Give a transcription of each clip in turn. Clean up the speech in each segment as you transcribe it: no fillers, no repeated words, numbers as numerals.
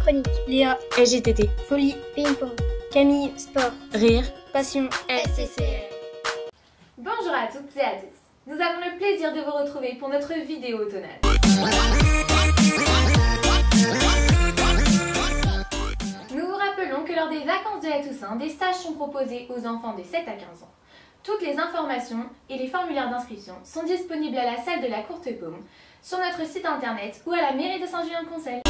Chronique. Léa, SGTT. Folie. Ping-pong. Camille. Sport. Rire. Passion. SCCR. Bonjour à toutes et à tous. Nous avons le plaisir de vous retrouver pour notre vidéo automnale. Nous vous rappelons que lors des vacances de la Toussaint, des stages sont proposés aux enfants de 7 à 15 ans. Toutes les informations et les formulaires d'inscription sont disponibles à la salle de la Courte Paume, sur notre site internet ou à la mairie de Saint-Julien-de-Concelles.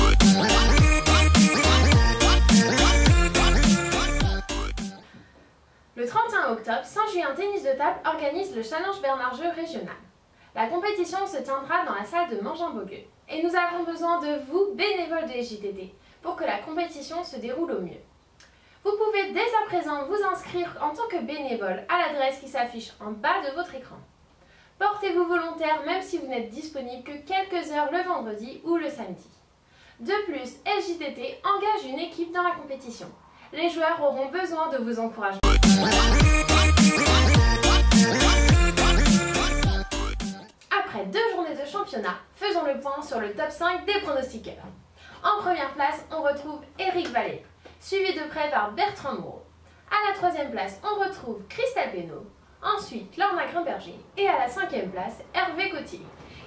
Le 31 octobre, Saint-Julien Tennis de Table organise le Challenge Bernard Jeu régional. La compétition se tiendra dans la salle de Mangin-Beaulieu. Et nous avons besoin de vous, bénévoles de SJTT, pour que la compétition se déroule au mieux. Vous pouvez dès à présent vous inscrire en tant que bénévole à l'adresse qui s'affiche en bas de votre écran. Portez-vous volontaire même si vous n'êtes disponible que quelques heures le vendredi ou le samedi. De plus, SJTT engage une équipe dans la compétition. Les joueurs auront besoin de vos encouragements. Après 2 journées de championnat, faisons le point sur le top 5 des pronostiqueurs. En première place, on retrouve Eric Vallée, suivi de près par Bertrand Moreau. À la 3e place, on retrouve Christelle Pénaud, ensuite Lorna Grimberger et à la 5e place, Hervé Gauthier.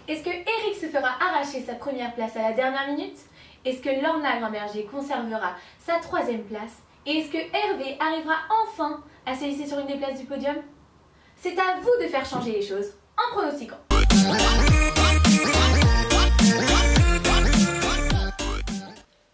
Est-ce que Eric se fera arracher sa première place à la dernière minute? Est-ce que Lorna Grimberger conservera sa 3e place? Et est-ce que Hervé arrivera enfin à se hisser sur une des places du podium? C'est à vous de faire changer les choses en pronostiquant.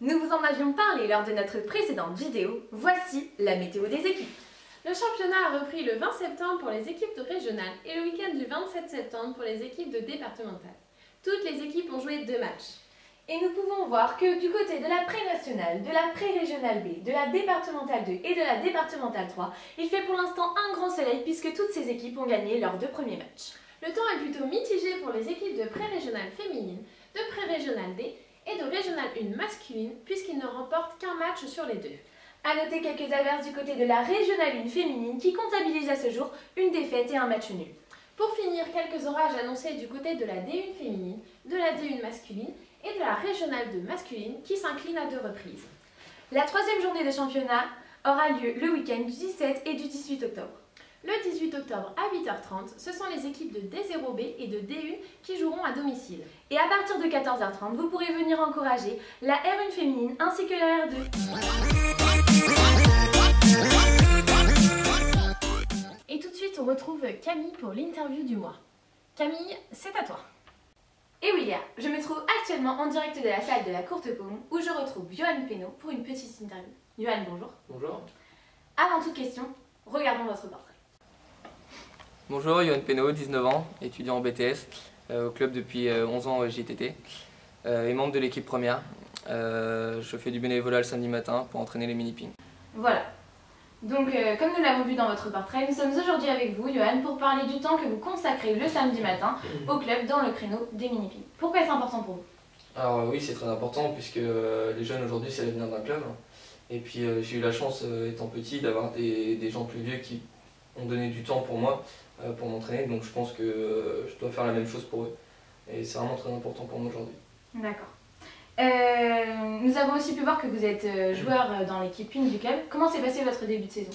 Nous vous en avions parlé lors de notre précédente vidéo, voici la météo des équipes. Le championnat a repris le 20 septembre pour les équipes de régionales et le week-end du 27 septembre pour les équipes de départementales. Toutes les équipes ont joué 2 matchs. Et nous pouvons voir que du côté de la pré-nationale, de la pré-régionale B, de la départementale 2 et de la départementale 3, il fait pour l'instant un grand soleil puisque toutes ces équipes ont gagné leurs 2 premiers matchs. Le temps est plutôt mitigé pour les équipes de pré-régionale féminine, de pré-régionale D et de régionale 1 masculine puisqu'ils ne remportent qu'un match sur les 2. A noter quelques averses du côté de la régionale 1 féminine qui comptabilise à ce jour une défaite et un match nul. Pour finir, quelques orages annoncés du côté de la D1 féminine, de la D1 masculine et de la régionale 2 masculine qui s'incline à 2 reprises. La 3e journée de championnat aura lieu le week-end du 17 et du 18 octobre. Le 18 octobre à 8h30, ce sont les équipes de D0B et de D1 qui joueront à domicile. Et à partir de 14h30, vous pourrez venir encourager la R1 féminine ainsi que la R2. Et tout de suite, on retrouve Camille pour l'interview du mois. Camille, c'est à toi. Et oui Léa, je me trouve actuellement en direct de la salle de la Courte Paume où je retrouve Yohan Pénaud pour une petite interview. Yohan, bonjour. Bonjour. Avant toute question, regardons votre portrait. Bonjour, Yohan Pénaud, 19 ans, étudiant en BTS, au club depuis 11 ans JTT et membre de l'équipe première. Je fais du bénévolat le samedi matin pour entraîner les mini-pings. Voilà. Donc, comme nous l'avons vu dans votre portrait, nous sommes aujourd'hui avec vous, Yohan, pour parler du temps que vous consacrez le samedi matin au club dans le créneau des mini-pings. Pourquoi est-ce important pour vous? Alors oui, c'est très important puisque les jeunes aujourd'hui c'est l'avenir d'un club. Et puis j'ai eu la chance, étant petit, d'avoir des gens plus vieux qui ont donné du temps pour moi, pour m'entraîner. Donc je pense que je dois faire la même chose pour eux. Et c'est vraiment très important pour moi aujourd'hui. D'accord. Nous avons aussi pu voir que vous êtes joueur dans l'équipe 1 du club. Comment s'est passé votre début de saison?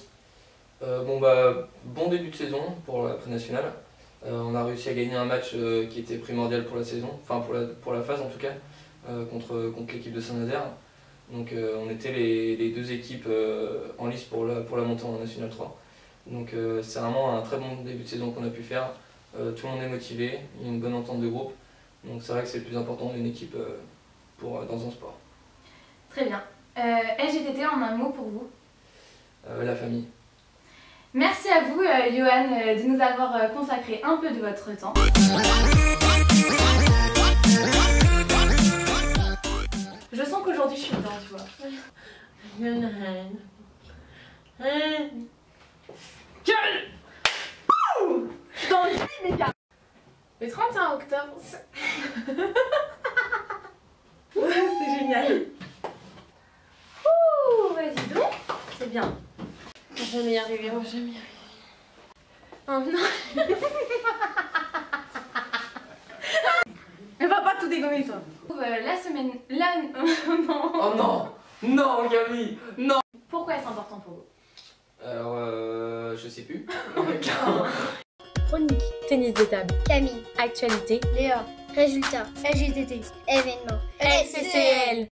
Bon début de saison pour la pré-nationale. On a réussi à gagner un match qui était primordial pour la saison, enfin pour la phase en tout cas, contre l'équipe de Saint-Nazaire. Donc on était les 2 équipes en lice pour la montée en National 3. Donc c'est vraiment un très bon début de saison qu'on a pu faire. Tout le monde est motivé, il y a une bonne entente de groupe. Donc c'est vrai que c'est le plus important d'une équipe dans un sport. Très bien. SJTT, en un mot pour vous? La famille. Merci à vous, Yohan, de nous avoir consacré un peu de votre temps. Je sens qu'aujourd'hui je suis dedans, tu vois. Je suis dans le lit, les gars. Le 31 octobre, c'est génial. Ouh, vas-y donc, c'est bien. je vais jamais y arriver, moi jamais y arriver. Oh non. Elle va pas tout dégommer, toi. La semaine... Oh non. Non, Camille, non. Pourquoi est-ce important pour vous? Alors, je sais plus. Chronique. Tennis de table. Camille. Actualité. Léa. Résultats. LGTT. Événements. LCCL.